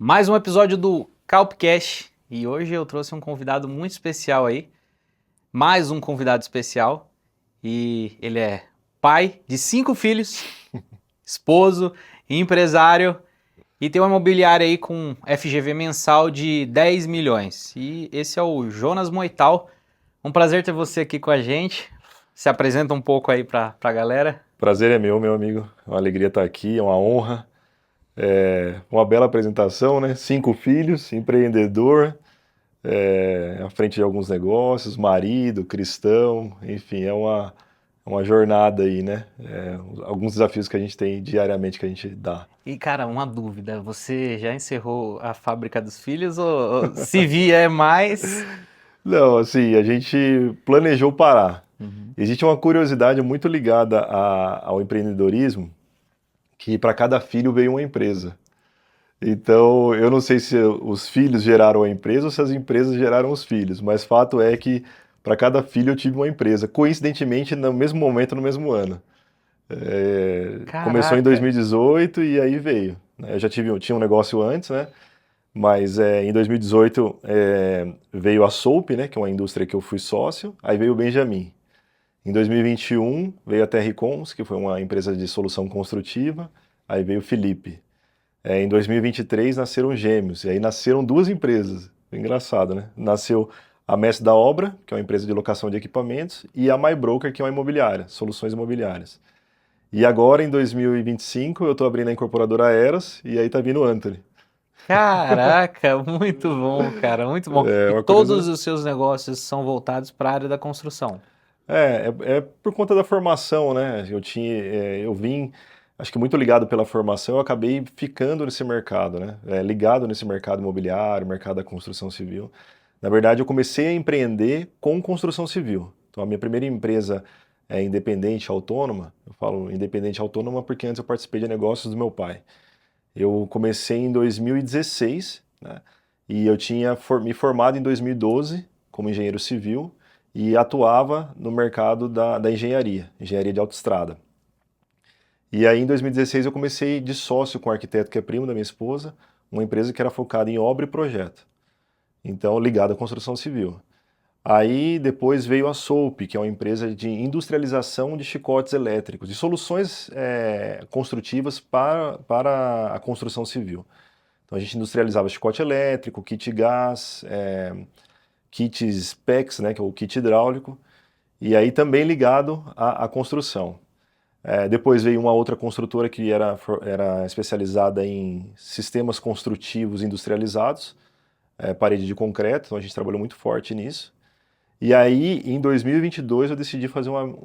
Mais um episódio do Calpcast e hoje eu trouxe um convidado muito especial aí, mais um convidado especial e ele é pai de 5 filhos, esposo, empresário e tem uma imobiliária aí com FGV mensal de 10 milhões. E esse é o Jonas Moital. Um prazer ter você aqui com a gente. Se apresenta um pouco aí pra galera. Prazer é meu amigo. É uma alegria estar aqui, é uma honra. Uma bela apresentação, né? 5 filhos, empreendedor, à frente de alguns negócios, marido, cristão, enfim, é uma jornada aí, né? Alguns desafios que a gente tem diariamente que a gente dá. E cara, uma dúvida, você já encerrou a fábrica dos filhos ou se vier mais? Não, assim, a gente planejou parar. Uhum. Existe uma curiosidade muito ligada ao empreendedorismo, que para cada filho veio uma empresa. Então, eu não sei se os filhos geraram a empresa ou se as empresas geraram os filhos, mas fato é que para cada filho eu tive uma empresa, coincidentemente no mesmo momento, no mesmo ano. Começou em Caraca, 2018 e aí veio, né? Eu tinha um negócio antes, né? Mas em 2018 veio a Soap, né? Que é uma indústria que eu fui sócio, aí veio o Benjamin. Em 2021 veio a Terricons, que foi uma empresa de solução construtiva, aí veio o Felipe. Em 2023 nasceram gêmeos, e aí nasceram duas empresas. Engraçado, né? Nasceu a Mestre da Obra, que é uma empresa de locação de equipamentos, e a MyBroker, que é uma imobiliária, soluções imobiliárias. E agora, em 2025, eu estou abrindo a incorporadora Eros, e aí tá vindo o Anthony. caraca, muito bom, cara, muito bom. É E uma todos curiosidade. os seus negócios são voltados para a área da construção. É por conta da formação, né? Eu vim, acho que muito ligado pela formação, eu acabei ficando nesse mercado, né? Ligado nesse mercado imobiliário, mercado da construção civil. Na verdade, eu comecei a empreender com construção civil. Então, a minha primeira empresa é independente, autônoma. Eu falo independente, autônoma porque antes eu participei de negócios do meu pai. Eu comecei em 2016, né? E eu tinha me formado em 2012 como engenheiro civil e atuava no mercado da engenharia, engenharia de autoestrada. E aí, em 2016, eu comecei de sócio com um arquiteto que é primo da minha esposa, uma empresa que era focada em obra e projeto, então ligada à construção civil. Aí depois veio a Soap, que é uma empresa de industrialização de chicotes elétricos, de soluções construtivas para a construção civil. Então a gente industrializava chicote elétrico, kit gás, kits PEX, né, que é o kit hidráulico, e aí também ligado à construção. Depois veio uma outra construtora que era especializada em sistemas construtivos industrializados, parede de concreto, então a gente trabalhou muito forte nisso. E aí, em 2022, eu decidi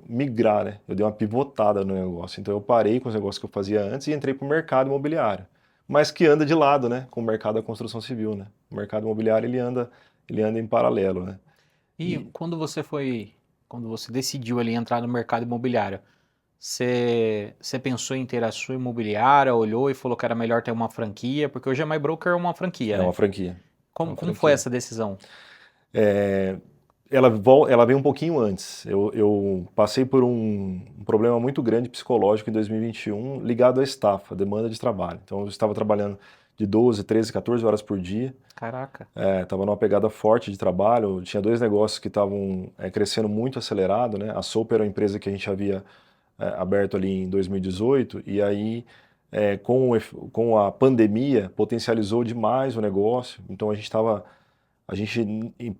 migrar, né? Eu dei uma pivotada no negócio. Então eu parei com os negócios que eu fazia antes e entrei para o mercado imobiliário. Mas que anda de lado, né? Com o mercado da construção civil, né? O mercado imobiliário, ele anda em paralelo, né? E E, quando você decidiu ali entrar no mercado imobiliário, você pensou em ter a sua imobiliária, olhou e falou que era melhor ter uma franquia, porque hoje a MyBroker é uma franquia, é uma né? franquia. É Como, uma como foi franquia. essa decisão? É, ela veio um pouquinho antes. Eu passei por um problema muito grande psicológico em 2021 ligado à estafa, demanda de trabalho. Então eu estava trabalhando de 12, 13, 14 horas por dia. Caraca. Estava numa pegada forte de trabalho. Tinha dois negócios que estavam crescendo muito acelerado, né? A Soper era uma empresa que a gente havia aberto ali em 2018 e aí com a pandemia potencializou demais o negócio. Então a gente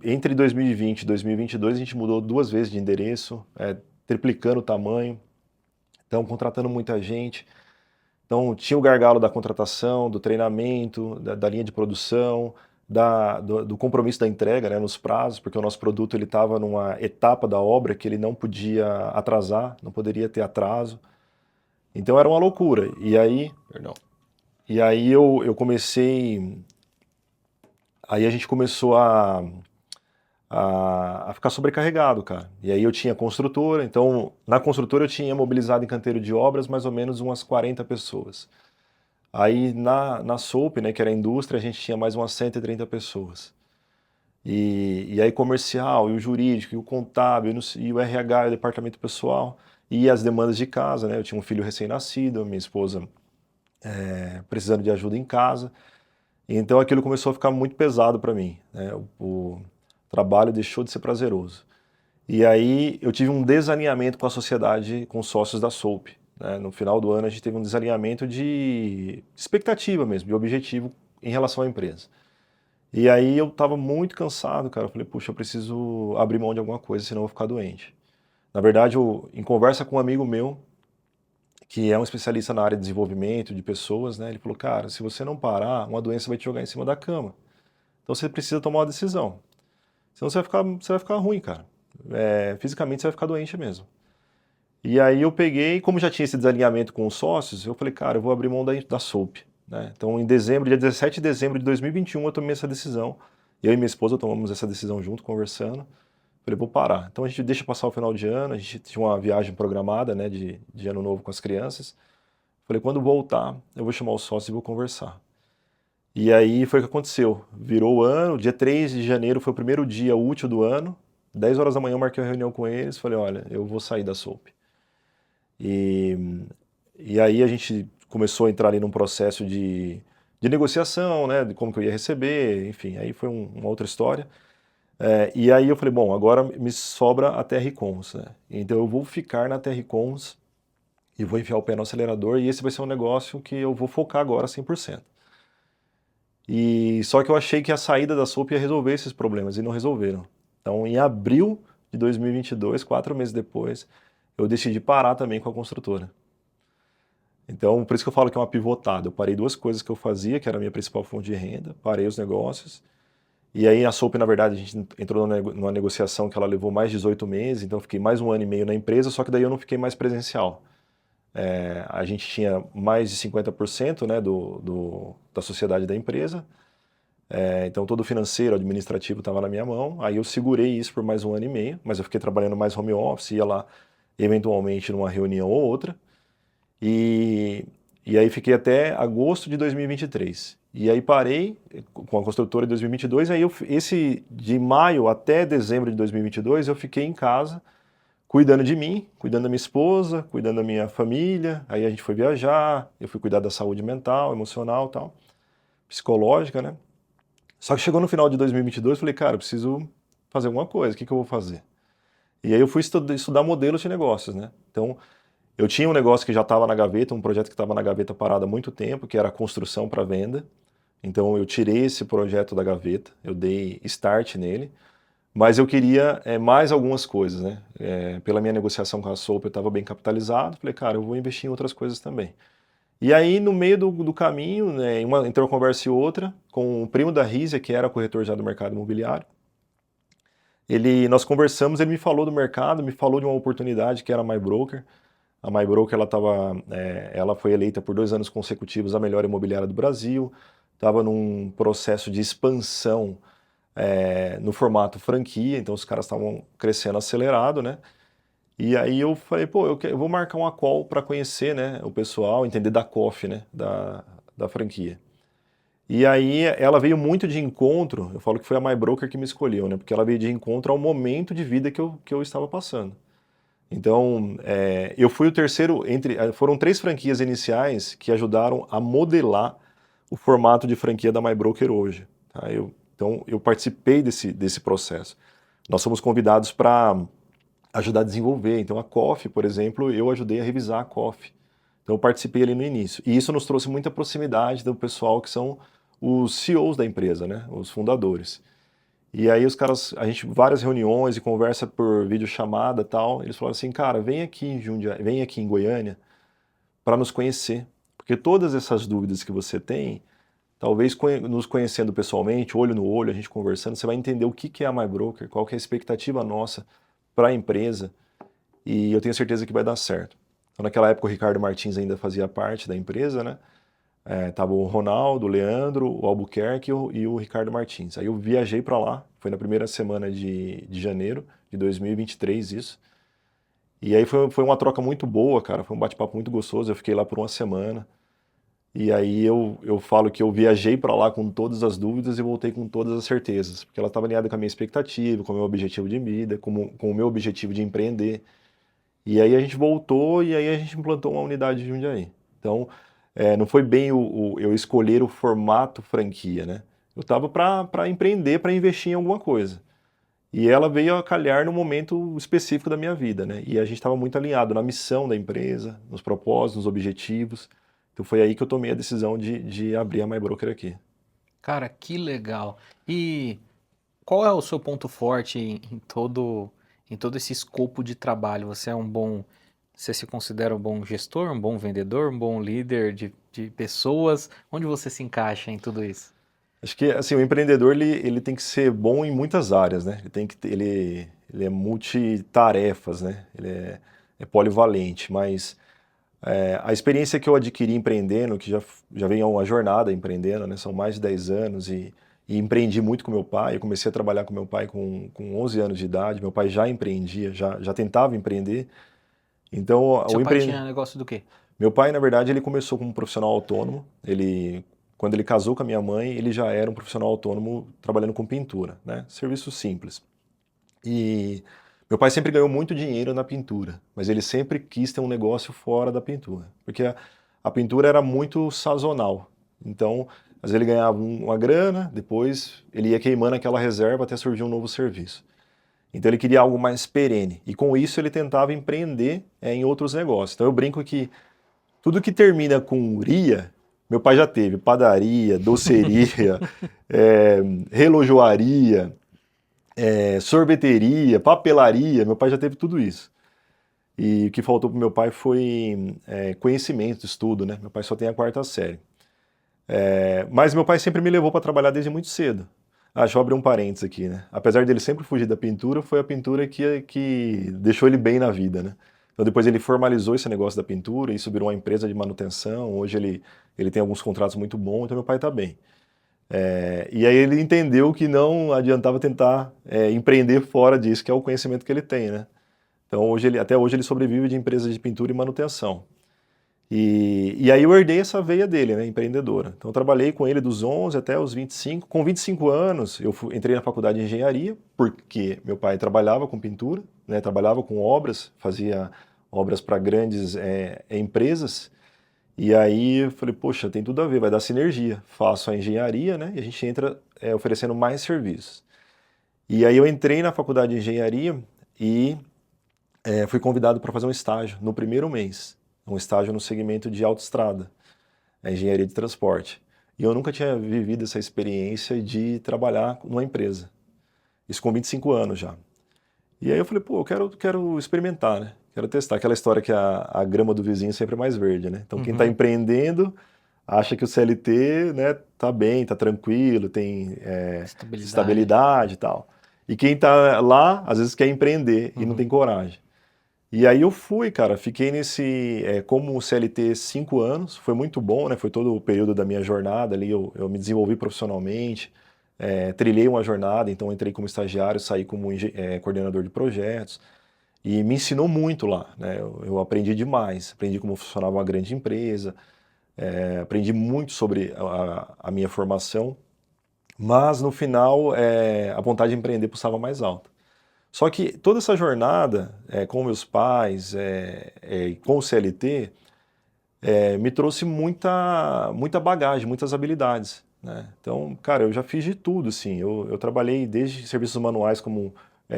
entre 2020 e 2022 a gente mudou duas vezes de endereço, triplicando o tamanho. Então contratando muita gente. Então, tinha o gargalo da contratação, do treinamento, da linha de produção, do compromisso da entrega, né, nos prazos, porque o nosso produto ele estava numa etapa da obra que ele não podia atrasar, não poderia ter atraso. Então era uma loucura. Perdão. Eu comecei, aí a gente começou a ficar sobrecarregado, cara. E aí eu tinha construtora, então na construtora eu tinha mobilizado em canteiro de obras mais ou menos umas 40 pessoas. Aí na Soap, né, que era a indústria, a gente tinha mais umas 130 pessoas. E aí comercial, e o jurídico, e o contábil, e o RH, e o departamento pessoal, e as demandas de casa, né? Eu tinha um filho recém-nascido, minha esposa precisando de ajuda em casa. Então aquilo começou a ficar muito pesado para mim, né? O trabalho deixou de ser prazeroso. E aí eu tive um desalinhamento com a sociedade, com os sócios da Soap, né? No final do ano a gente teve um desalinhamento de expectativa mesmo, de objetivo em relação à empresa. E aí eu estava muito cansado, cara. Eu falei, puxa, eu preciso abrir mão de alguma coisa, senão eu vou ficar doente. Na verdade, em conversa com um amigo meu, que é um especialista na área de desenvolvimento de pessoas, né? Ele falou, cara, se você não parar, uma doença vai te jogar em cima da cama. Então você precisa tomar uma decisão. Senão você vai ficar ruim, cara. Fisicamente você vai ficar doente mesmo. E aí eu peguei, como já tinha esse desalinhamento com os sócios, eu falei, cara, eu vou abrir mão da Soap, né? Então em dezembro, dia 17 de dezembro de 2021, eu tomei essa decisão. Eu e minha esposa tomamos essa decisão junto, conversando. Falei, vou parar. Então a gente deixa passar o final de ano, a gente tinha uma viagem programada, né, de ano novo com as crianças. Falei, quando voltar, eu vou chamar os sócios e vou conversar. E aí foi o que aconteceu. Virou o ano, dia 3 de janeiro foi o primeiro dia útil do ano. 10 horas da manhã eu marquei uma reunião com eles, falei, olha, eu vou sair da Soap. E, e aí a gente começou a entrar ali num processo de negociação, né, de como que eu ia receber, enfim, aí foi uma outra história. E aí eu falei, bom, agora me sobra a TR Cons, né? Então eu vou ficar na TR Cons e vou enfiar o pé no acelerador e esse vai ser um negócio que eu vou focar agora 100%. E só que eu achei que a saída da Soap ia resolver esses problemas e não resolveram. Então em abril de 2022, 4 meses depois, eu decidi parar também com a construtora. Então por isso que eu falo que é uma pivotada. Eu parei duas coisas que eu fazia, que era a minha principal fonte de renda, parei os negócios. E aí a Soap, na verdade, a gente entrou numa negociação que ela levou mais de 18 meses, então eu fiquei mais 1 ano e meio na empresa, só que daí eu não fiquei mais presencial. A gente tinha mais de 50%, né, da sociedade da empresa, então todo o financeiro, administrativo estava na minha mão, aí eu segurei isso por mais 1 ano e meio, mas eu fiquei trabalhando mais home office, ia lá eventualmente numa reunião ou outra, e, e aí fiquei até agosto de 2023. E aí parei com a construtora em 2022, aí esse de maio até dezembro de 2022 eu fiquei em casa, cuidando de mim, cuidando da minha esposa, cuidando da minha família, aí a gente foi viajar, eu fui cuidar da saúde mental, emocional, tal, psicológica, né? Só que chegou no final de 2022, eu falei, cara, eu preciso fazer alguma coisa, o que que eu vou fazer? E aí eu fui estudar modelos de negócios, né? Então, eu tinha um negócio que já estava na gaveta, um projeto que estava na gaveta parado há muito tempo, que era a construção para venda. Então eu tirei esse projeto da gaveta, eu dei start nele, mas eu queria mais algumas coisas, né? Pela minha negociação com a Soap eu estava bem capitalizado, falei, cara, eu vou investir em outras coisas também. E aí no meio do caminho, né, entre uma conversa e outra, com o primo da Rizia, que era corretor já do mercado imobiliário, nós conversamos, ele me falou do mercado, me falou de uma oportunidade que era a MyBroker. A MyBroker ela foi eleita por 2 anos consecutivos a melhor imobiliária do Brasil, estava num processo de expansão no formato franquia, então os caras estavam crescendo acelerado, né? E aí eu falei, pô, eu vou marcar uma call para conhecer, né, o pessoal, entender da COF, né, da franquia. E aí ela veio muito de encontro, eu falo que foi a MyBroker que me escolheu, né, porque ela veio de encontro ao momento de vida que eu estava passando. Então, eu fui o terceiro, foram 3 franquias iniciais que ajudaram a modelar o formato de franquia da MyBroker hoje. Tá? Então, eu participei desse processo. Nós fomos convidados para ajudar a desenvolver. Então, a COF, por exemplo, eu ajudei a revisar a COF. Então, eu participei ali no início. E isso nos trouxe muita proximidade do pessoal que são os CEOs da empresa, né? Os fundadores. E aí os caras, a gente, várias reuniões e conversa por videochamada e tal, eles falaram assim, cara, vem aqui em vem aqui em Goiânia para nos conhecer, porque todas essas dúvidas que você tem, talvez nos conhecendo pessoalmente, olho no olho, a gente conversando, você vai entender o que é a MyBroker, qual que é a expectativa nossa para a empresa, e eu tenho certeza que vai dar certo. Então naquela época o Ricardo Martins ainda fazia parte da empresa, né? Tava o Ronaldo, o Leandro, o Albuquerque e o Ricardo Martins. Aí eu viajei para lá, foi na primeira semana de janeiro de 2023 isso. E aí foi uma troca muito boa, cara, foi um bate-papo muito gostoso, eu fiquei lá por uma semana. E aí eu falo que eu viajei para lá com todas as dúvidas e voltei com todas as certezas, porque ela estava alinhada com a minha expectativa, com o meu objetivo de vida, com o meu objetivo de empreender. E aí a gente voltou e aí a gente implantou uma unidade de Jundiaí. Então, não foi bem eu escolher o formato franquia, né? Eu estava para empreender, para investir em alguma coisa. E ela veio a calhar no momento específico da minha vida, né? E a gente estava muito alinhado na missão da empresa, nos propósitos, nos objetivos. Então foi aí que eu tomei a decisão de abrir a MyBroker aqui. Cara, que legal. E qual é o seu ponto forte em todo esse escopo de trabalho? Você se considera um bom gestor, um bom vendedor, um bom líder de pessoas? Onde você se encaixa em tudo isso? Acho que assim, o empreendedor ele tem que ser bom em muitas áreas, né? Ele é multitarefas, né? É polivalente, mas a experiência que eu adquiri empreendendo, que já vem uma jornada empreendendo, né? São mais de 10 anos e empreendi muito com meu pai. Eu comecei a trabalhar com meu pai com 11 anos de idade. Meu pai já empreendia, já tentava empreender. Então, Seu pai tinha negócio do quê? meu pai, na verdade, ele começou como profissional autônomo. Quando ele casou com a minha mãe, ele já era um profissional autônomo trabalhando com pintura, né? Serviço simples. E meu pai sempre ganhou muito dinheiro na pintura, mas ele sempre quis ter um negócio fora da pintura, porque a pintura era muito sazonal. Então, às vezes ele ganhava uma grana, depois ele ia queimando aquela reserva até surgir um novo serviço. Então ele queria algo mais perene, e com isso ele tentava empreender em outros negócios. Então eu brinco que tudo que termina com ria, meu pai já teve padaria, doceria, é, relojoaria, sorveteria, papelaria, meu pai já teve tudo isso. E o que faltou para meu pai foi conhecimento, estudo, né? Meu pai só tem a quarta série. Mas meu pai sempre me levou para trabalhar desde muito cedo. Deixa eu abrir um parênteses aqui, né? Apesar dele sempre fugir da pintura, foi a pintura que deixou ele bem na vida, né? Então depois ele formalizou esse negócio da pintura, isso virou uma empresa de manutenção, hoje ele tem alguns contratos muito bons, então meu pai está bem. E aí ele entendeu que não adiantava tentar empreender fora disso, que é o conhecimento que ele tem, né? Então até hoje ele sobrevive de empresas de pintura e manutenção. E aí eu herdei essa veia dele, né, empreendedora. Então eu trabalhei com ele dos 11 até os 25. Com 25 anos eu entrei na faculdade de engenharia, porque meu pai trabalhava com pintura, né, trabalhava com obras, fazia obras para grandes empresas. E aí eu falei, poxa, tem tudo a ver, vai dar sinergia. Faço a engenharia, né, e a gente entra oferecendo mais serviços. E aí eu entrei na faculdade de engenharia e fui convidado para fazer um estágio no primeiro mês. Um estágio no segmento de autoestrada, a engenharia de transporte. E eu nunca tinha vivido essa experiência de trabalhar numa empresa. Isso com 25 anos já. E aí eu falei, pô, eu quero experimentar, né? Quero testar. Aquela história que a grama do vizinho sempre é mais verde, né? Então quem está empreendendo acha que o CLT, né, tá bem, tá tranquilo, tem estabilidade e tal. E quem está lá, às vezes quer empreender e não tem coragem. E aí eu fui, cara, fiquei como CLT 5 anos, foi muito bom, né? Foi todo o período da minha jornada ali, eu me desenvolvi profissionalmente, trilhei uma jornada, então entrei como estagiário, saí como coordenador de projetos, e me ensinou muito lá, né? Eu aprendi demais, aprendi como funcionava uma grande empresa, aprendi muito sobre a minha formação, mas no final a vontade de empreender pulsava mais alto. Só que toda essa jornada com meus pais, com o CLT, me trouxe muita bagagem, muitas habilidades, né? Então, cara, eu já fiz de tudo, assim. Eu trabalhei desde serviços manuais como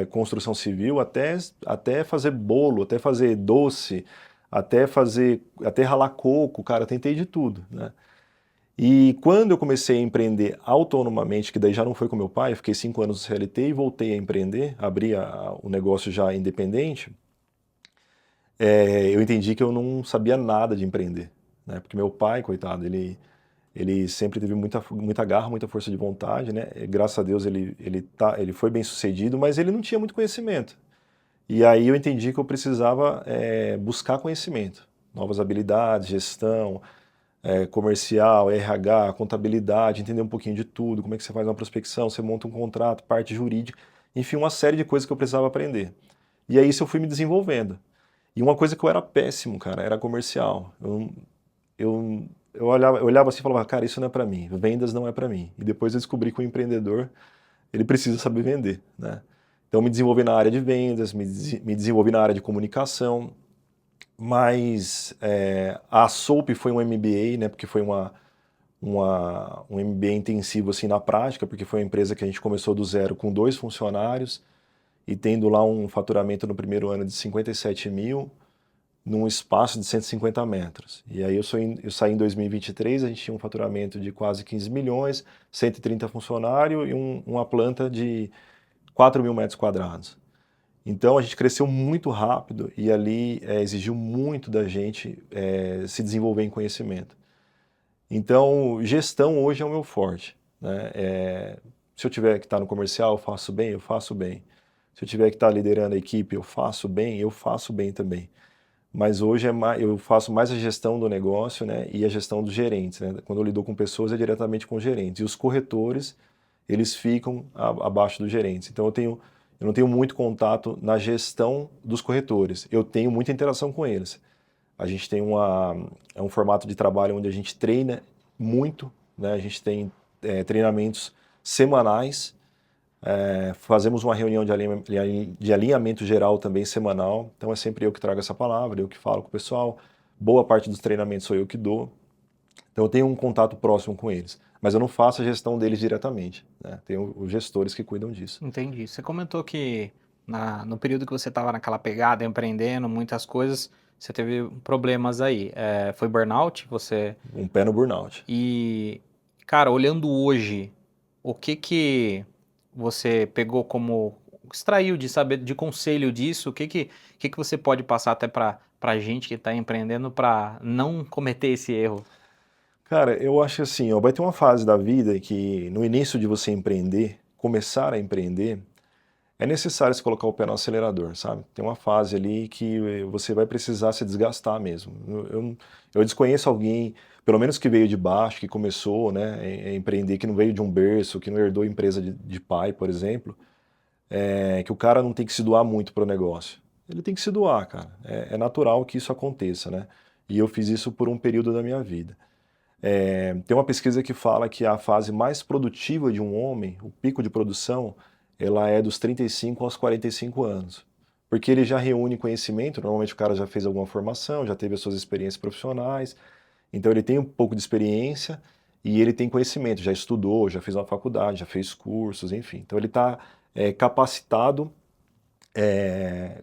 construção civil até fazer bolo, até fazer doce, até ralar coco, cara, tentei de tudo, né? E quando eu comecei a empreender autonomamente, que daí já não foi com meu pai, eu fiquei 5 anos no CLT e voltei a empreender, abri o negócio já independente, eu entendi que eu não sabia nada de empreender, né? Porque meu pai, coitado, ele sempre teve muita garra, muita força de vontade, né? E, graças a Deus ele foi bem sucedido, mas ele não tinha muito conhecimento. E aí eu entendi que eu precisava buscar conhecimento, novas habilidades, gestão, comercial, RH, contabilidade, entender um pouquinho de tudo, como é que você faz uma prospecção, você monta um contrato, parte jurídica, enfim, uma série de coisas que eu precisava aprender. E aí isso eu fui me desenvolvendo. E uma coisa que eu era péssimo, cara, era comercial. Eu olhava assim e falava, cara, isso não é para mim, vendas não é para mim. E depois eu descobri que o empreendedor, ele precisa saber vender, né? Então me desenvolvi na área de vendas, me desenvolvi na área de comunicação, Mas a Soap foi um MBA, né? Porque foi um MBA intensivo assim na prática, porque foi uma empresa que a gente começou do zero com 2 funcionários e tendo lá um faturamento no primeiro ano de 57 mil num espaço de 150 metros. E aí eu saí em 2023, a gente tinha um faturamento de quase 15 milhões, 130 funcionários e uma planta de 4 mil metros quadrados. Então a gente cresceu muito rápido e ali exigiu muito da gente se desenvolver em conhecimento. Então, gestão hoje é o meu forte, né? Se eu tiver que estar no comercial, eu faço bem, eu faço bem. Se eu tiver que estar liderando a equipe, eu faço bem também. Mas hoje eu faço mais a gestão do negócio, né, e a gestão dos gerentes, né? Quando eu lido com pessoas é diretamente com os gerentes. E os corretores, eles ficam abaixo dos gerentes. Então eu não tenho muito contato na gestão dos corretores. Eu tenho muita interação com eles. A gente tem um formato de trabalho onde a gente treina muito, né? A gente tem treinamentos semanais, fazemos uma reunião de alinhamento geral também semanal, então é sempre eu que trago essa palavra, eu que falo com o pessoal, boa parte dos treinamentos sou eu que dou, então eu tenho um contato próximo com eles, mas eu não faço a gestão deles diretamente, né? Tenho os gestores que cuidam disso. Entendi. Você comentou que no período que você estava naquela pegada, empreendendo, muitas coisas, você teve problemas aí. Foi burnout? Você. Um pé no burnout. E, cara, olhando hoje, o que que você pegou como. Extraiu de saber, de conselho disso? O que que você pode passar até para gente que está empreendendo para não cometer esse erro? Cara, eu acho assim, ó, vai ter uma fase da vida que no início de você empreender, começar a empreender, é necessário você colocar o pé no acelerador, sabe? Tem uma fase ali que você vai precisar se desgastar mesmo. Eu desconheço alguém, pelo menos que veio de baixo, que começou, né, a empreender, que não veio de um berço, que não herdou empresa de pai, por exemplo, que o cara não tem que se doar muito para o negócio. Ele tem que se doar, cara. É natural que isso aconteça, né? E eu fiz isso por um período da minha vida. Tem uma pesquisa que fala que a fase mais produtiva de um homem, o pico de produção, ela é dos 35 aos 45 anos. Porque ele já reúne conhecimento, normalmente o cara já fez alguma formação, já teve as suas experiências profissionais, então ele tem um pouco de experiência e ele tem conhecimento, já estudou, já fez uma faculdade, já fez cursos, enfim. Então ele está capacitado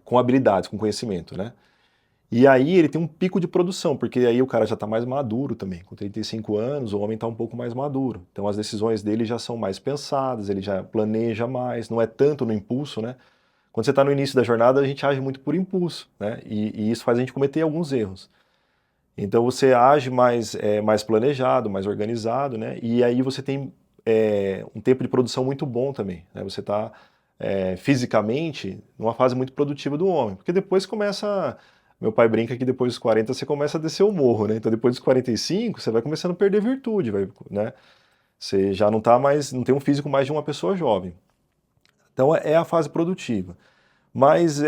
com habilidades, com conhecimento, né? E aí ele tem um pico de produção, porque aí o cara já está mais maduro também. Com 35 anos, o homem está um pouco mais maduro. Então as decisões dele já são mais pensadas, ele já planeja mais, não é tanto no impulso, né? Quando você está no início da jornada, a gente age muito por impulso, né? E isso faz a gente cometer alguns erros. Então você age mais planejado, mais organizado, né? E aí você tem um tempo de produção muito bom também, né? Você está fisicamente numa fase muito produtiva do homem, porque depois começa. Meu pai brinca que depois dos 40 você começa a descer o morro, né? Então depois dos 45 você vai começando a perder virtude, né? Você já não tá mais, não tem um físico mais de uma pessoa jovem. Então é a fase produtiva. Mas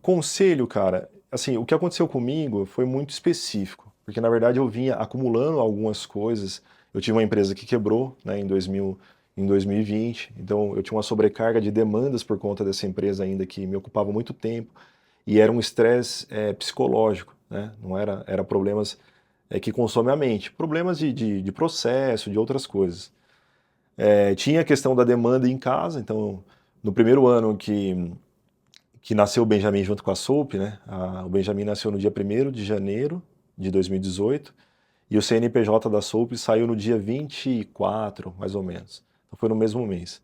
conselho, cara, assim, o que aconteceu comigo foi muito específico, porque na verdade eu vinha acumulando algumas coisas. Eu tive uma empresa que quebrou, né, em 2020, então eu tinha uma sobrecarga de demandas por conta dessa empresa ainda que me ocupava muito tempo e era um estresse psicológico, né? Não era problemas que consomem a mente, problemas de processo, de outras coisas. Tinha a questão da demanda em casa, então no primeiro ano que nasceu o Benjamin junto com a Soap, né? O Benjamin nasceu no dia 1º de janeiro de 2018 e o CNPJ da Soap saiu no dia 24, mais ou menos. Então foi no mesmo mês.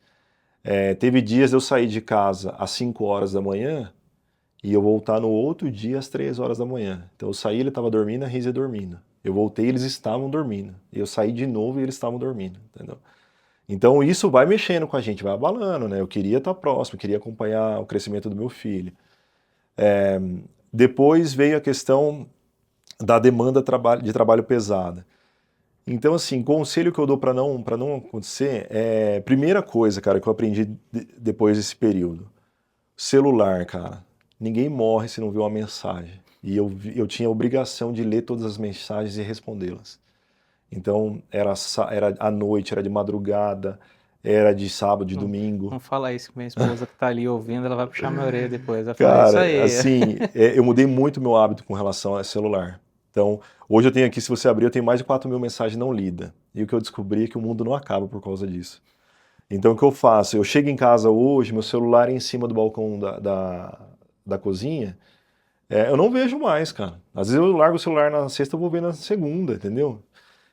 Teve dias de eu sair de casa às 5 horas da manhã e eu voltar no outro dia às 3 horas da manhã. Então eu saí, ele estava dormindo, a Rízia dormindo. Eu voltei, eles estavam dormindo. Eu saí de novo e eles estavam dormindo, entendeu? Então isso vai mexendo com a gente, vai abalando, né? Eu queria estar próximo, queria acompanhar o crescimento do meu filho. Depois veio a questão da demanda de trabalho pesada. Então, assim, conselho que eu dou para não acontecer primeira coisa, cara, que eu aprendi depois desse período. Celular, cara. Ninguém morre se não vê uma mensagem. E eu tinha a obrigação de ler todas as mensagens e respondê-las. Então, era à noite, era de madrugada, era de sábado, de domingo. Não fala isso com minha esposa que tá ali ouvindo, ela vai puxar minha orelha depois. Vai falar isso Cara, aí. assim, eu mudei muito meu hábito com relação a celular. Então, hoje eu tenho aqui, se você abrir, eu tenho mais de 4.000 mensagens não lidas. E o que eu descobri é que o mundo não acaba por causa disso. Então, o que eu faço? Eu chego em casa hoje, meu celular é em cima do balcão da cozinha, eu não vejo mais, cara. Às vezes eu largo o celular na sexta, eu vou ver na segunda, entendeu?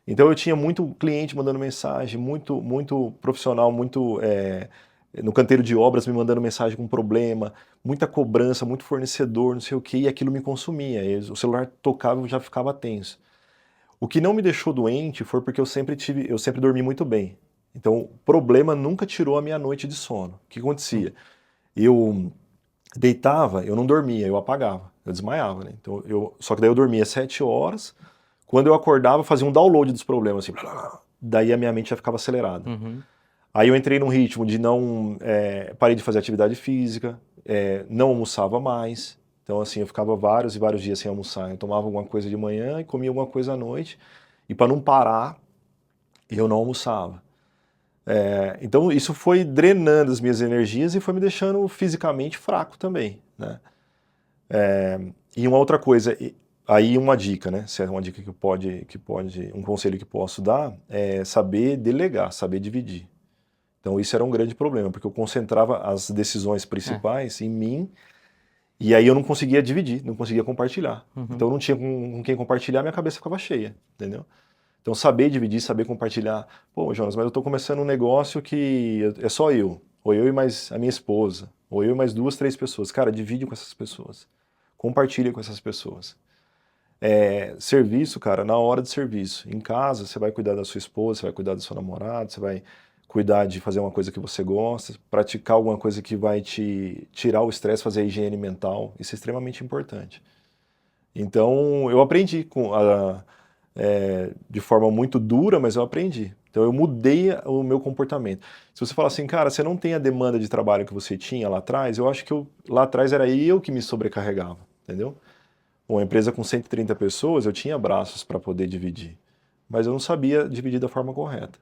Então eu tinha muito cliente mandando mensagem, muito profissional, no canteiro de obras me mandando mensagem com problema, muita cobrança, muito fornecedor, não sei o quê, e aquilo me consumia. E o celular tocava e eu já ficava tenso. O que não me deixou doente foi porque eu sempre dormi muito bem. Então, o problema nunca tirou a minha noite de sono. O que acontecia? Eu deitava, eu não dormia, eu apagava, eu desmaiava, né? Então, só que daí eu dormia 7 horas, quando eu acordava, eu fazia um download dos problemas, assim, daí a minha mente já ficava acelerada. Uhum. Aí eu entrei num ritmo de parei de fazer atividade física, não almoçava mais. Então, assim, eu ficava vários e vários dias sem almoçar. Eu tomava alguma coisa de manhã e comia alguma coisa à noite. E para não parar, eu não almoçava. Então, isso foi drenando as minhas energias e foi me deixando fisicamente fraco também, né? E uma outra coisa, aí uma dica, né? Se é uma dica um conselho que posso dar, é saber delegar, saber dividir. Então isso era um grande problema, porque eu concentrava as decisões principais em mim, e aí eu não conseguia dividir, não conseguia compartilhar. Então eu não tinha com quem compartilhar, minha cabeça ficava cheia, entendeu? Então saber dividir, saber compartilhar. Pô, Jonas, mas eu estou começando um negócio que é só eu, ou eu e mais a minha esposa, ou eu e mais 2, 3 pessoas. Cara, divide com essas pessoas, compartilha com essas pessoas. Serviço, cara, na hora de serviço. Em casa, você vai cuidar da sua esposa, você vai cuidar do seu namorado, você vai cuidar de fazer uma coisa que você gosta, praticar alguma coisa que vai te tirar o estresse, fazer a higiene mental. Isso é extremamente importante. Então, eu aprendi de forma muito dura, mas eu aprendi. Então, eu mudei o meu comportamento. Se você falar assim, cara, você não tem a demanda de trabalho que você tinha lá atrás, eu acho que lá atrás era eu que me sobrecarregava, entendeu? Uma empresa com 130 pessoas, eu tinha braços para poder dividir, mas eu não sabia dividir da forma correta.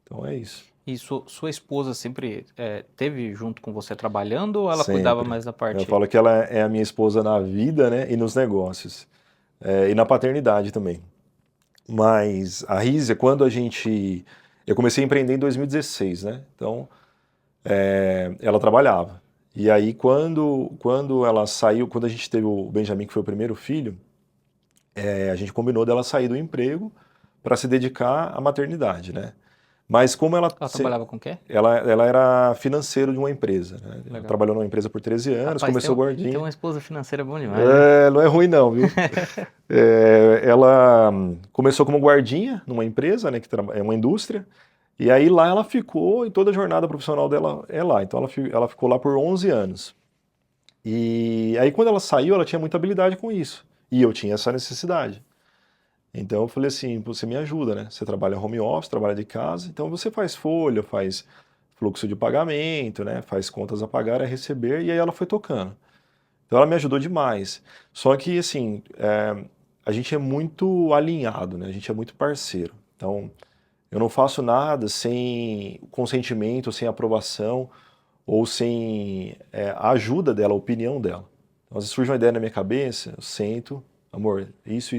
Então é isso. E sua esposa sempre teve junto com você trabalhando ou ela cuidava Sempre. mais da Eu parte... falo que ela é a minha esposa na vida, né, e nos negócios. E na paternidade também. Mas a Rízia, eu comecei a empreender em 2016, né? Então, ela trabalhava. E aí, quando ela saiu, quando a gente teve o Benjamin, que foi o primeiro filho, a gente combinou dela sair do emprego para se dedicar à maternidade, né? Mas como Ela trabalhava com o quê? ela era financeiro de uma empresa, né? Ela Legal. trabalhou numa empresa por 13 anos, Rapaz, começou ter gordinha. uma esposa financeira é bom demais, né? Não é ruim não, viu? Ela começou como guardinha numa empresa, né, que é uma indústria, e aí lá ela ficou, e toda a jornada profissional dela é lá. Então ela ficou lá por 11 anos. E aí quando ela saiu, ela tinha muita habilidade com isso. E eu tinha essa necessidade. Então eu falei assim, você me ajuda, né? Você trabalha home office, trabalha de casa, então você faz folha, faz fluxo de pagamento, né? Faz contas a pagar, a receber, e aí ela foi tocando. Então ela me ajudou demais. Só que, assim, a gente é muito alinhado, né? A gente é muito parceiro. Então eu não faço nada sem consentimento, sem aprovação, ou sem a ajuda dela, a opinião dela. Então, às vezes surge uma ideia na minha cabeça, eu sento, amor, isso.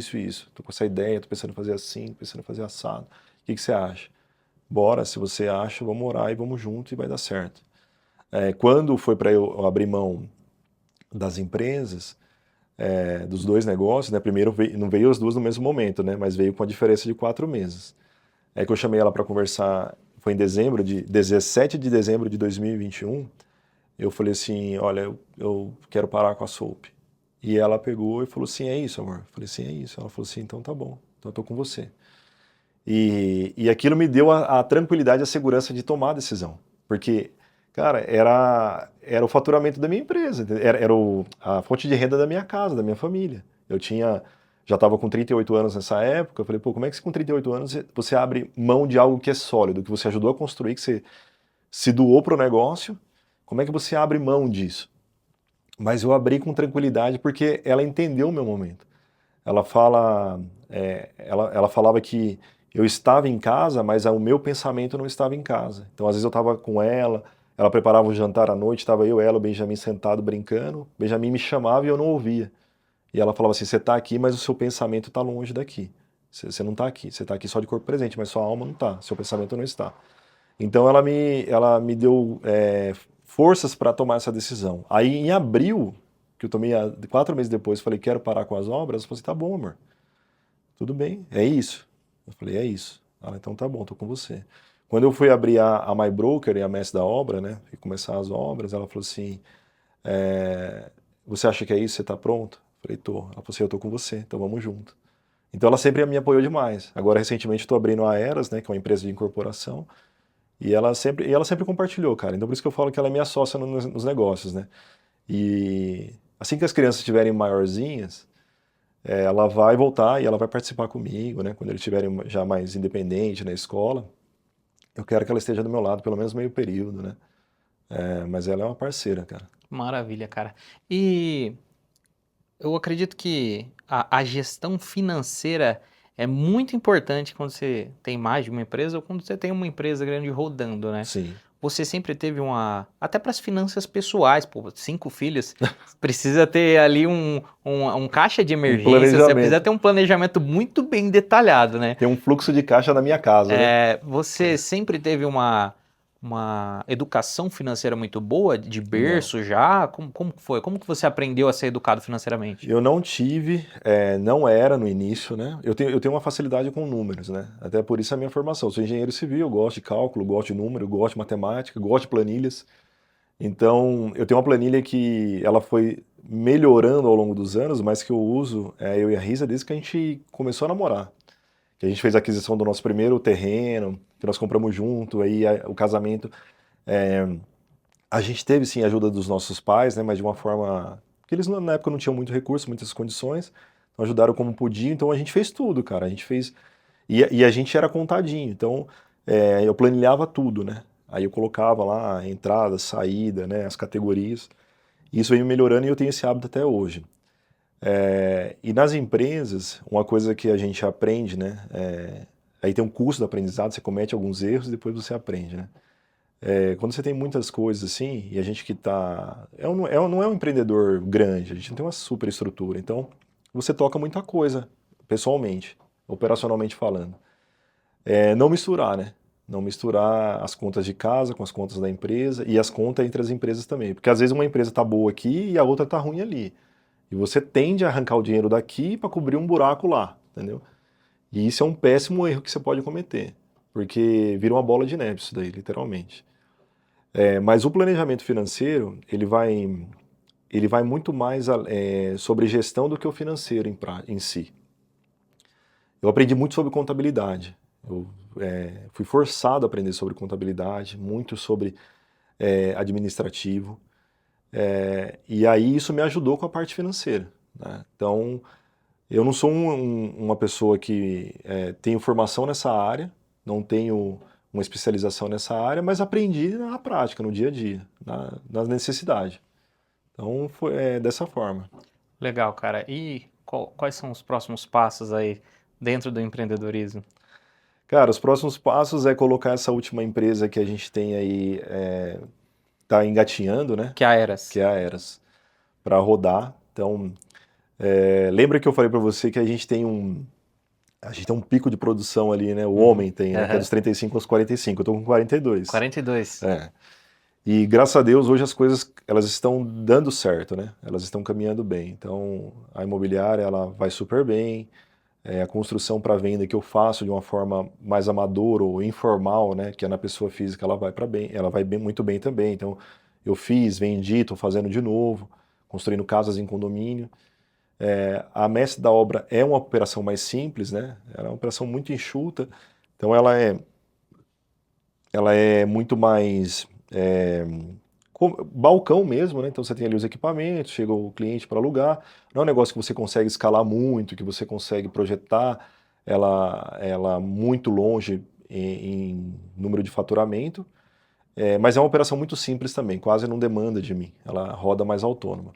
Tô com essa ideia, tô pensando em fazer assim, pensando em fazer assado. O que você acha? Bora, se você acha, vamos orar e vamos junto e vai dar certo. Quando foi para eu abrir mão das empresas, dos dois negócios, né? Primeiro não veio as duas no mesmo momento, né? Mas veio com a diferença de 4 meses. É que eu chamei ela para conversar, foi em 17 de dezembro de 2021, eu falei assim, olha, eu quero parar com a Soap. E ela pegou e falou assim, é isso, amor? Eu falei assim, é isso. Ela falou assim, então tá bom, então eu tô com você. E aquilo me deu a tranquilidade, a segurança de tomar a decisão. Porque, cara, era o faturamento da minha empresa, era a fonte de renda da minha casa, da minha família. Já estava com 38 anos nessa época, eu falei, pô, como é que com 38 anos você abre mão de algo que é sólido, que você ajudou a construir, que você se doou para o negócio, como é que você abre mão disso? Mas eu abri com tranquilidade porque ela entendeu o meu momento. Ela falava que eu estava em casa, mas o meu pensamento não estava em casa. Então, às vezes eu estava com ela preparava um jantar à noite, estava eu, ela, o Benjamin sentado brincando, o Benjamin me chamava e eu não ouvia. E ela falava assim, você está aqui, mas o seu pensamento está longe daqui. Você não está aqui, você está aqui só de corpo presente, mas sua alma não está, seu pensamento não está. Então ela me deu forças para tomar essa decisão. Aí em abril, que eu tomei 4 meses depois, falei, quero parar com as obras, ela falou assim, tá bom, amor, tudo bem, é isso. Eu falei, é isso. Ela, então tá bom, tô com você. Quando eu fui abrir a My Broker e a Mestre da Obra, né, e começar as obras, ela falou assim, você acha que é isso, você tá pronto? Eu falei, tô. Ela falou assim, eu tô com você, então vamos junto. Então ela sempre me apoiou demais. Agora, recentemente, estou abrindo a Eras, né, que é uma empresa de incorporação, e ela sempre compartilhou, cara. Então por isso que eu falo que ela é minha sócia nos negócios, né? E assim que as crianças estiverem maiorzinhas, ela vai voltar e ela vai participar comigo, né? Quando eles estiverem já mais independentes na escola, eu quero que ela esteja do meu lado, pelo menos meio período, né? Mas ela é uma parceira, cara. Maravilha, cara. E eu acredito que a gestão financeira é muito importante quando você tem mais de uma empresa ou quando você tem uma empresa grande rodando, né? Sim. Você sempre teve até para as finanças pessoais, pô, 5 filhos, precisa ter ali um caixa de Um emergência, você precisa planejamento. ter um planejamento muito bem detalhado, né? Tem um fluxo de caixa na minha casa, né? Você sempre teve uma educação financeira muito boa, de Não. berço já? Como que foi? Como que você aprendeu a ser educado financeiramente? Eu não tive, não era no início, né? Eu tenho uma facilidade com números, né? Até por isso a minha formação. Eu sou engenheiro civil, eu gosto de cálculo, gosto de número, gosto de matemática, gosto de planilhas. Então, eu tenho uma planilha que ela foi melhorando ao longo dos anos, mas que eu uso, eu e a Risa, desde que a gente começou a namorar. Que a gente fez a aquisição do nosso primeiro terreno, que nós compramos junto, aí o casamento. é, a gente teve sim a ajuda dos nossos pais, né, mas de uma forma que eles na época não tinham muito recurso, muitas condições, então ajudaram como podiam, então a gente fez tudo, cara, a gente fez e a gente era contadinho, então eu planilhava tudo, né? Aí eu colocava lá a entrada, saída, né, as categorias. E isso veio melhorando e eu tenho esse hábito até hoje. E nas empresas, uma coisa que a gente aprende, né? Aí tem um curso do aprendizado, você comete alguns erros e depois você aprende, né? Quando você tem muitas coisas assim, e a gente que tá. Não é um empreendedor grande, a gente não tem uma super estrutura. Então, você toca muita coisa, pessoalmente, operacionalmente falando. Não misturar, né? Não misturar as contas de casa com as contas da empresa e as contas entre as empresas também. Porque às vezes uma empresa tá boa aqui e a outra tá ruim ali. E você tende a arrancar o dinheiro daqui para cobrir um buraco lá, entendeu? E isso é um péssimo erro que você pode cometer. Porque vira uma bola de neve isso daí, literalmente. Mas o planejamento financeiro, ele vai muito mais sobre gestão do que o financeiro em si. Eu aprendi muito sobre contabilidade. Eu fui forçado a aprender sobre contabilidade, muito sobre administrativo. E aí isso me ajudou com a parte financeira, né? Então, eu não sou uma pessoa que tenho formação nessa área, não tenho uma especialização nessa área, mas aprendi na prática, no dia a dia, na necessidade. Então, foi dessa forma. Legal, cara. E quais são os próximos passos aí dentro do empreendedorismo? Cara, os próximos passos é colocar essa última empresa que a gente tem aí, tá engatinhando, né? Que é a Eras. Que é a Eras, para rodar. Então, lembra que eu falei para você que a gente tem um pico de produção ali, né? O Uhum. homem tem, né? Que é Aham. dos 35 aos 45. Eu tô com 42. 42. É. E graças a Deus hoje as coisas elas estão dando certo, né? Elas estão caminhando bem. Então, a imobiliária ela vai super bem. A construção para venda que eu faço de uma forma mais amadora ou informal, né? Que é na pessoa física, ela vai bem, muito bem também. Então, eu fiz, vendi, estou fazendo de novo, construindo casas em condomínio. A mestre da obra é uma operação mais simples, né? Ela é uma operação muito enxuta, então ela é muito mais balcão mesmo, né? Então você tem ali os equipamentos, chega o cliente para alugar. Não é um negócio que você consegue escalar muito, que você consegue projetar ela muito longe em número de faturamento. Mas é uma operação muito simples também, quase não demanda de mim. Ela roda mais autônoma.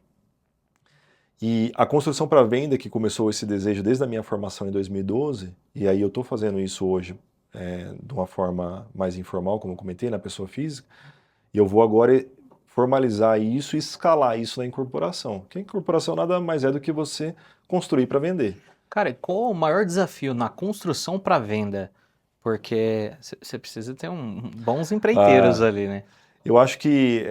E a construção para venda, que começou esse desejo desde a minha formação em 2012, e aí eu estou fazendo isso hoje de uma forma mais informal, como eu comentei, na pessoa física, e eu vou agora formalizar isso e escalar isso na incorporação. Que a incorporação nada mais é do que você construir para vender. Cara, e qual o maior desafio na construção para venda? Porque você precisa ter bons empreiteiros Ah, ali, né? eu acho que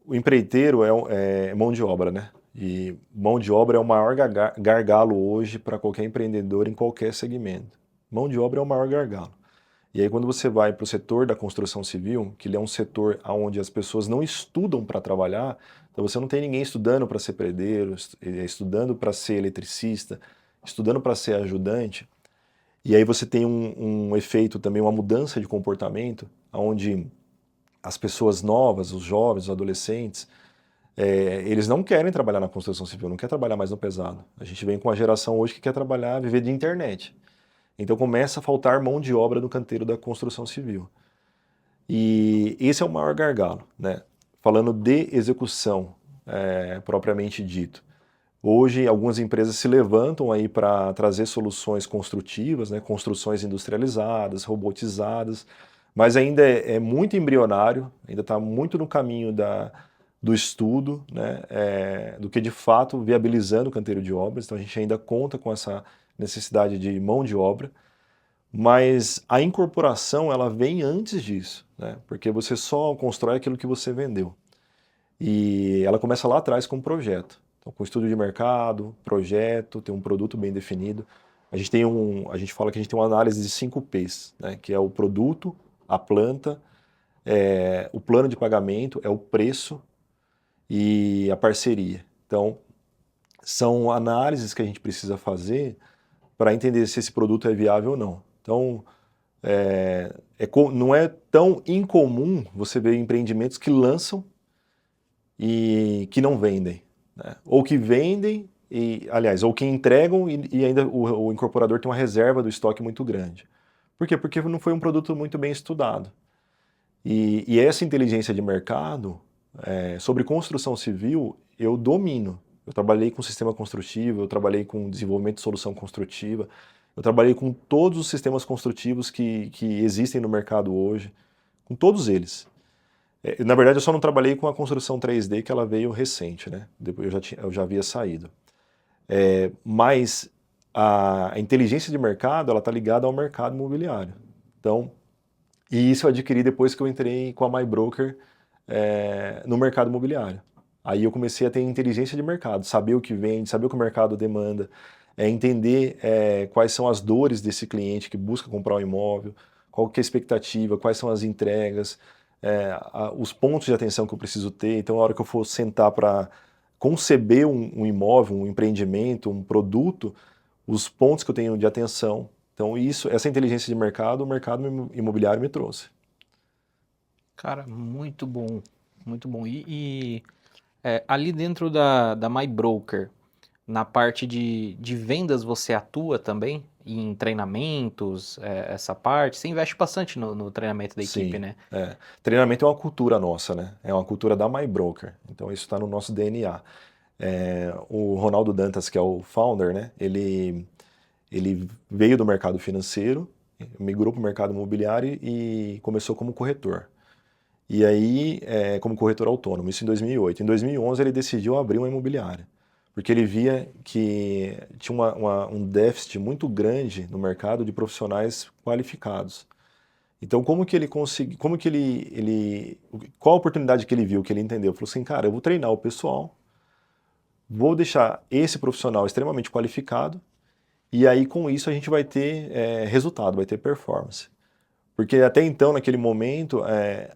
o empreiteiro é mão de obra, né? E mão de obra é o maior gargalo hoje para qualquer empreendedor em qualquer segmento. Mão de obra é o maior gargalo. E aí quando você vai para o setor da construção civil, que ele é um setor onde as pessoas não estudam para trabalhar, então você não tem ninguém estudando para ser pedreiro, estudando para ser eletricista, estudando para ser ajudante, e aí você tem um efeito também, uma mudança de comportamento, onde as pessoas novas, os jovens, os adolescentes, eles não querem trabalhar na construção civil, não quer trabalhar mais no pesado. A gente vem com a geração hoje que quer trabalhar, viver de internet. Então começa a faltar mão de obra no canteiro da construção civil. E esse é o maior gargalo, né? Falando de execução, propriamente dito. Hoje, algumas empresas se levantam aí para trazer soluções construtivas, né? Construções industrializadas, robotizadas, mas ainda é muito embrionário, ainda está muito no caminho do estudo, né? Do que de fato viabilizando o canteiro de obras. Então a gente ainda conta com essa necessidade de mão de obra. Mas a incorporação, ela vem antes disso, né? Porque você só constrói aquilo que você vendeu. E ela começa lá atrás com um projeto. Então, com estudo de mercado, projeto, tem um produto bem definido. A gente fala que a gente tem uma análise de 5 P's, né? Que é o produto, a planta, o plano de pagamento, é o preço e a parceria. Então, são análises que a gente precisa fazer para entender se esse produto é viável ou não. Então, não é tão incomum você ver empreendimentos que lançam e que não vendem, né? Ou que vendem, aliás, ou que entregam e ainda o incorporador tem uma reserva do estoque muito grande. Por quê? Porque não foi um produto muito bem estudado. E essa inteligência de mercado, sobre construção civil, eu domino. Eu trabalhei com sistema construtivo, eu trabalhei com desenvolvimento de solução construtiva, eu trabalhei com todos os sistemas construtivos que existem no mercado hoje, com todos eles. Na verdade, eu só não trabalhei com a construção 3D, que ela veio recente, né? Depois eu já havia saído. Mas a inteligência de mercado, ela está ligada ao mercado imobiliário. Então, e isso eu adquiri depois que eu entrei com a MyBroker no mercado imobiliário. Aí eu comecei a ter inteligência de mercado, saber o que vende, saber o que o mercado demanda, entender quais são as dores desse cliente que busca comprar um imóvel, qual que é a expectativa, quais são as entregas, os pontos de atenção que eu preciso ter. Então, na hora que eu for sentar para conceber um imóvel, um empreendimento, um produto, os pontos que eu tenho de atenção. Então, essa inteligência de mercado, o mercado imobiliário me trouxe. Cara, muito bom, muito bom. Ali dentro da MyBroker, na parte de vendas, você atua também em treinamentos, essa parte? Você investe bastante no treinamento da equipe, Sim, né? treinamento é uma cultura nossa, né? É uma cultura da MyBroker. Então, isso está no nosso DNA. O Ronaldo Dantas, que é o founder, né? Ele veio do mercado financeiro, migrou para o mercado imobiliário e começou como corretor. E aí, como corretor autônomo, isso em 2008. Em 2011, ele decidiu abrir uma imobiliária, porque ele via que tinha um déficit muito grande no mercado de profissionais qualificados. Então, como que ele conseguiu, qual a oportunidade que ele viu, que ele entendeu? Falou assim, cara, eu vou treinar o pessoal, vou deixar esse profissional extremamente qualificado, e aí com isso a gente vai ter resultado, vai ter performance. Porque até então, naquele momento,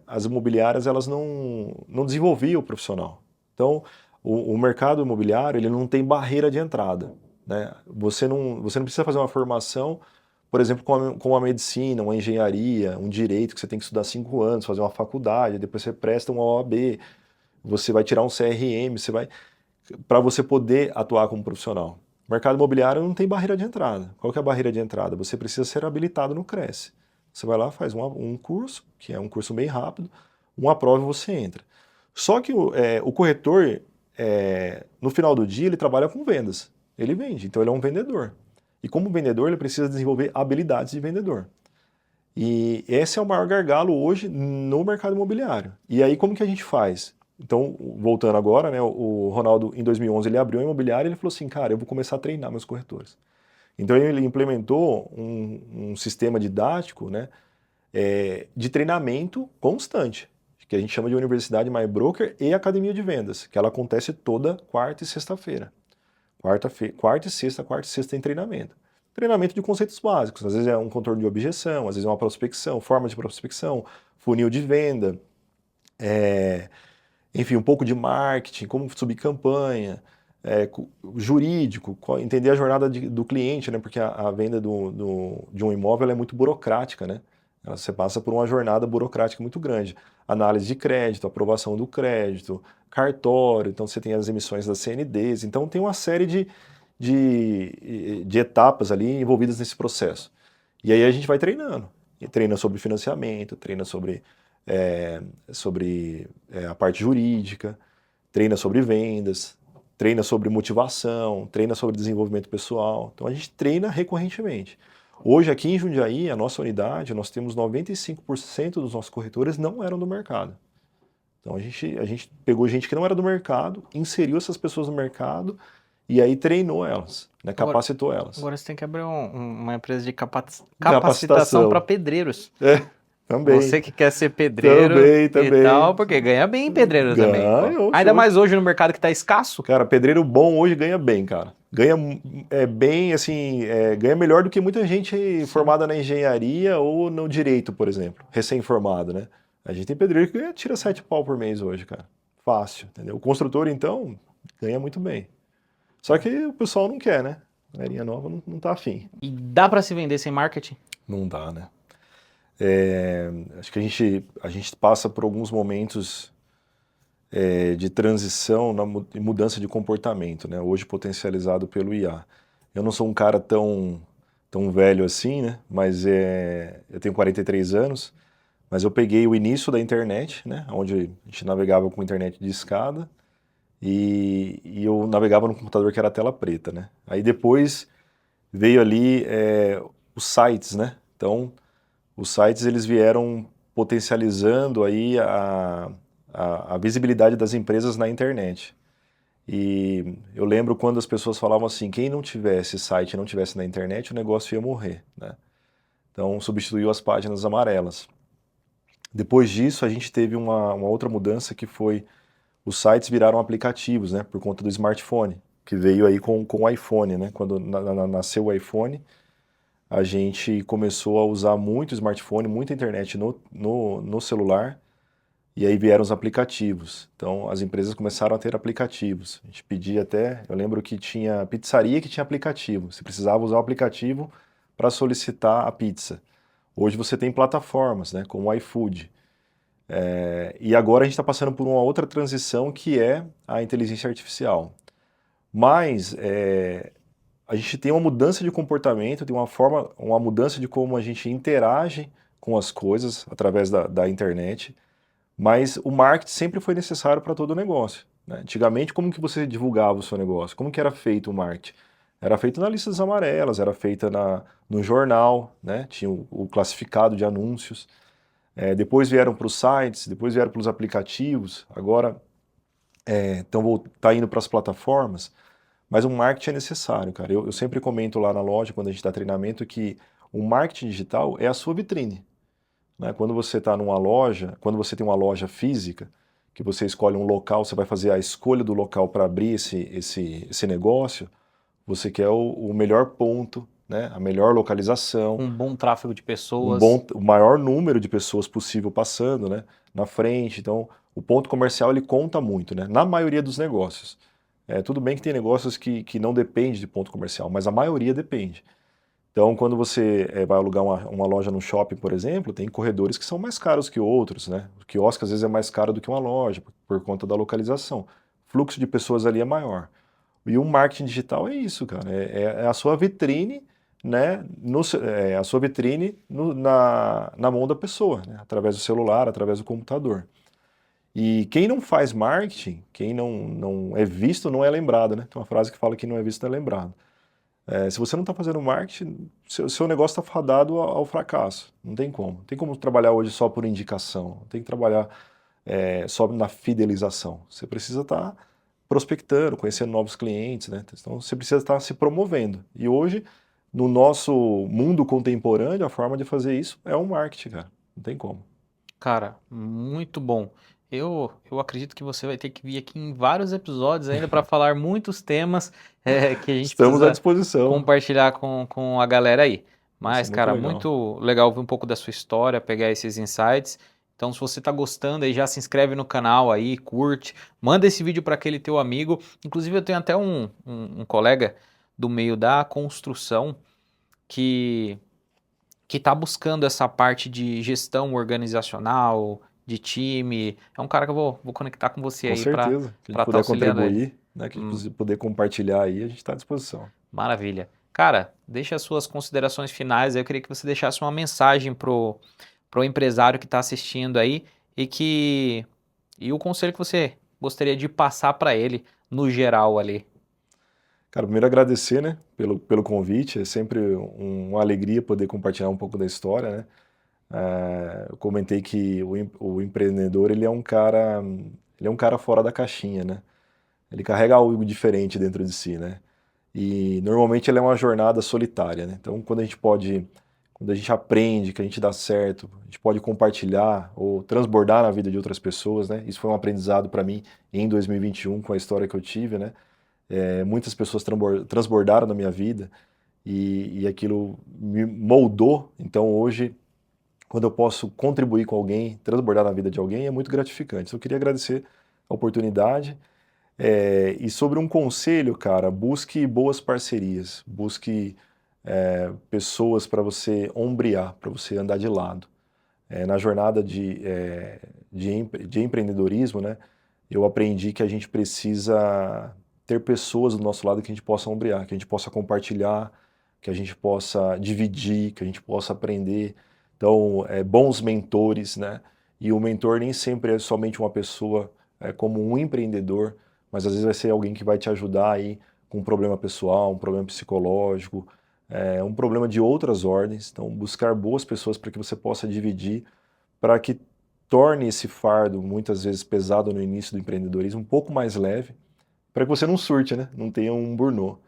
as imobiliárias elas não desenvolviam o profissional. Então, o mercado imobiliário ele não tem barreira de entrada, né? Você não precisa fazer uma formação, por exemplo, com a medicina, uma engenharia, um direito, que você tem que estudar 5 anos, fazer uma faculdade, depois você presta uma OAB, você vai tirar um CRM, para você poder atuar como profissional. O mercado imobiliário não tem barreira de entrada. Qual que é a barreira de entrada? Você precisa ser habilitado no Cresce. Você vai lá, faz um curso, que é um curso bem rápido, uma prova e você entra. Só que o corretor, no final do dia, ele trabalha com vendas. Ele vende, então ele é um vendedor. E como vendedor, ele precisa desenvolver habilidades de vendedor. E esse é o maior gargalo hoje no mercado imobiliário. E aí, como que a gente faz? Então, voltando agora, né, o Ronaldo, em 2011, ele abriu a imobiliária e ele falou assim, cara, eu vou começar a treinar meus corretores. Então, ele implementou um sistema didático, né, de treinamento constante, que a gente chama de Universidade My Broker e Academia de Vendas, que ela acontece toda quarta e sexta-feira. Quarta e sexta tem treinamento. Treinamento de conceitos básicos, às vezes é um contorno de objeção, às vezes é uma prospecção, forma de prospecção, funil de venda, enfim, um pouco de marketing, como subir campanha, jurídico, entender a jornada do cliente, né? Porque a venda de um imóvel é muito burocrática, né? Você passa por uma jornada burocrática muito grande. Análise de crédito, aprovação do crédito, cartório, então você tem as emissões das CNDs, então tem uma série de etapas ali envolvidas nesse processo. E aí a gente vai treinando. E treina sobre financiamento, treina sobre a parte jurídica, treina sobre vendas, treina sobre motivação, treina sobre desenvolvimento pessoal. Então a gente treina recorrentemente. Hoje aqui em Jundiaí, a nossa unidade, nós temos 95% dos nossos corretores não eram do mercado. Então a gente pegou gente que não era do mercado, inseriu essas pessoas no mercado e aí treinou elas, né, capacitou elas. Agora você tem que abrir uma empresa de capacitação para pedreiros. Também. Você que quer ser pedreiro também. E tal, porque ganha bem pedreiro também. Ainda mais hoje no mercado que tá escasso. Cara, pedreiro bom hoje ganha bem, cara. Ganha bem, assim, ganha melhor do que muita gente formada na engenharia ou no direito, por exemplo, recém-formado, né? A gente tem pedreiro que tira 7 pau por mês hoje, cara. Fácil, entendeu? O construtor, então, ganha muito bem. Só que o pessoal não quer, né? A galerinha nova não tá afim. E dá para se vender sem marketing? Não dá, né? Acho que a gente passa por alguns momentos de transição e mudança de comportamento, né? Hoje potencializado pelo IA. Eu não sou um cara tão velho assim, né? Mas eu tenho 43 anos, mas eu peguei o início da internet, né? Onde a gente navegava com internet de escada e eu navegava no computador que era tela preta, né? Aí depois veio ali os sites, né? Então, os sites eles vieram potencializando aí a visibilidade das empresas na internet. E eu lembro quando as pessoas falavam assim, quem não tivesse site, não tivesse na internet, o negócio ia morrer, né? Então substituiu as páginas amarelas. Depois disso a gente teve uma outra mudança que foi os sites viraram aplicativos, né? Por conta do smartphone, que veio aí com o iPhone, né? Quando nasceu o iPhone, a gente começou a usar muito o smartphone, muita internet no celular, e aí vieram os aplicativos. Então, as empresas começaram a ter aplicativos. A gente pedia até, eu lembro que tinha pizzaria que tinha aplicativo. Você precisava usar o aplicativo para solicitar a pizza. Hoje você tem plataformas, né, como o iFood. E agora a gente está passando por uma outra transição que é a inteligência artificial. Mas a gente tem uma mudança de comportamento, tem uma mudança de como a gente interage com as coisas através da internet, mas o marketing sempre foi necessário para todo o negócio, né? Antigamente, como que você divulgava o seu negócio? Como que era feito o marketing? Era feito na listas amarelas, era feita no jornal, né? Tinha o classificado de anúncios. Depois vieram para os sites, depois vieram para os aplicativos, agora tá indo para as plataformas. Mas o marketing é necessário, cara. Eu sempre comento lá na loja, quando a gente dá treinamento, que o marketing digital é a sua vitrine, né? Quando você está numa loja, quando você tem uma loja física, que você escolhe um local, você vai fazer a escolha do local para abrir esse negócio, você quer o melhor ponto, né? A melhor localização. Um bom tráfego de pessoas. O maior número de pessoas possível passando, né? Na frente. Então, o ponto comercial ele conta muito, né? Na maioria dos negócios. Tudo bem que tem negócios que não dependem de ponto comercial, mas a maioria depende. Então, quando você vai alugar uma loja no shopping, por exemplo, tem corredores que são mais caros que outros, né? O quiosque às vezes é mais caro do que uma loja, por conta da localização. O fluxo de pessoas ali é maior. E o marketing digital é isso, cara. É a sua vitrine, né? A sua vitrine na mão da pessoa, né? Através do celular, através do computador. E quem não faz marketing, quem não é visto, não é lembrado, né? Tem uma frase que fala que não é visto, não é lembrado. Se você não está fazendo marketing, seu negócio está fadado ao fracasso. Não tem como. Não tem como trabalhar hoje só por indicação. Tem que trabalhar só na fidelização. Você precisa estar prospectando, conhecendo novos clientes, né? Então você precisa estar se promovendo. E hoje, no nosso mundo contemporâneo, a forma de fazer isso é o marketing, cara. Não tem como. Cara, muito bom. Eu acredito que você vai ter que vir aqui em vários episódios ainda para falar muitos temas que a gente Estamos à precisa disposição. compartilhar com a galera aí. Vai ser Mas, muito cara, legal. muito legal ver um pouco da sua história, pegar esses insights. Então, se você tá gostando aí, já se inscreve no canal aí, curte, manda esse vídeo para aquele teu amigo. Inclusive, eu tenho até um colega do meio da construção que está buscando essa parte de gestão organizacional, de time. É um cara que eu vou conectar com você Com aí para certeza. Se a gente estar puder auxiliando ele. contribuir, né, que a gente puder compartilhar aí, a gente está à disposição. Maravilha. Cara, deixa as suas considerações finais. Eu queria que você deixasse uma mensagem pro empresário que está assistindo aí e o conselho que você gostaria de passar para ele no geral ali. Cara, primeiro agradecer, né, pelo convite. É sempre uma alegria poder compartilhar um pouco da história, né? Eu comentei que o empreendedor, ele é um cara fora da caixinha, né? Ele carrega algo diferente dentro de si, né? E normalmente ele é uma jornada solitária, né? Então, quando a gente aprende, que a gente dá certo, a gente pode compartilhar ou transbordar na vida de outras pessoas, né? Isso foi um aprendizado para mim em 2021 com a história que eu tive, né? Muitas pessoas transbordaram na minha vida e aquilo me moldou. Então, hoje, quando eu posso contribuir com alguém, transbordar na vida de alguém, é muito gratificante. Então, eu queria agradecer a oportunidade. E sobre um conselho, cara, busque boas parcerias, busque pessoas para você ombrear, para você andar de lado. Na jornada de empreendedorismo, né, eu aprendi que a gente precisa ter pessoas do nosso lado que a gente possa ombrear, que a gente possa compartilhar, que a gente possa dividir, que a gente possa aprender. Então, bons mentores, né? E o mentor nem sempre é somente uma pessoa como um empreendedor, mas às vezes vai ser alguém que vai te ajudar aí com um problema pessoal, um problema psicológico, um problema de outras ordens. Então, buscar boas pessoas para que você possa dividir, para que torne esse fardo, muitas vezes pesado no início do empreendedorismo, um pouco mais leve, para que você não surte, né? Não tenha um burnout.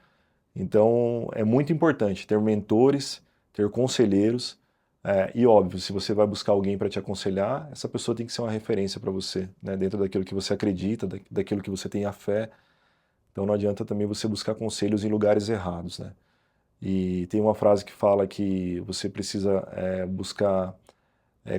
Então, é muito importante ter mentores, ter conselheiros, e óbvio, se você vai buscar alguém para te aconselhar, essa pessoa tem que ser uma referência para você, né? Dentro daquilo que você acredita, daquilo que você tem a fé. Então, não adianta também você buscar conselhos em lugares errados, né? E tem uma frase que fala que você precisa buscar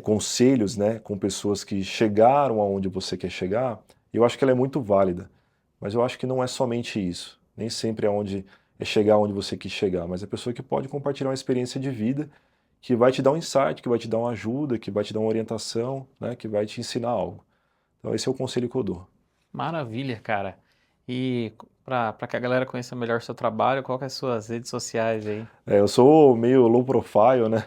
conselhos, né, com pessoas que chegaram aonde você quer chegar. Eu acho que ela é muito válida, mas eu acho que não é somente isso. Nem sempre é chegar onde você quis chegar, mas é a pessoa que pode compartilhar uma experiência de vida que vai te dar um insight, que vai te dar uma ajuda, que vai te dar uma orientação, né, que vai te ensinar algo. Então esse é o conselho que eu dou. Maravilha, cara. E para que a galera conheça melhor o seu trabalho, qual que é as suas redes sociais aí? Eu sou meio low profile, né?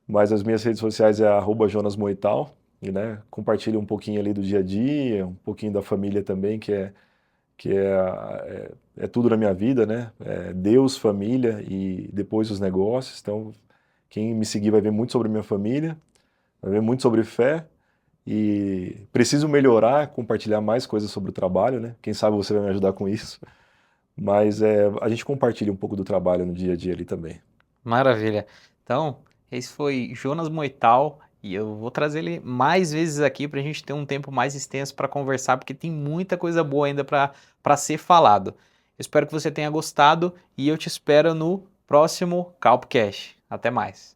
Mas as minhas redes sociais é @jonasmoital, e, né, compartilho um pouquinho ali do dia a dia, um pouquinho da família também, que é tudo na minha vida, né? Deus, família e depois os negócios. Então, quem me seguir vai ver muito sobre minha família, vai ver muito sobre fé e preciso melhorar, compartilhar mais coisas sobre o trabalho, né? Quem sabe você vai me ajudar com isso. Mas a gente compartilha um pouco do trabalho no dia a dia ali também. Maravilha. Então, esse foi Jonas Moital e eu vou trazer ele mais vezes aqui para a gente ter um tempo mais extenso para conversar, porque tem muita coisa boa ainda para ser falado. Eu espero que você tenha gostado e eu te espero no próximo Calpcast. Até mais.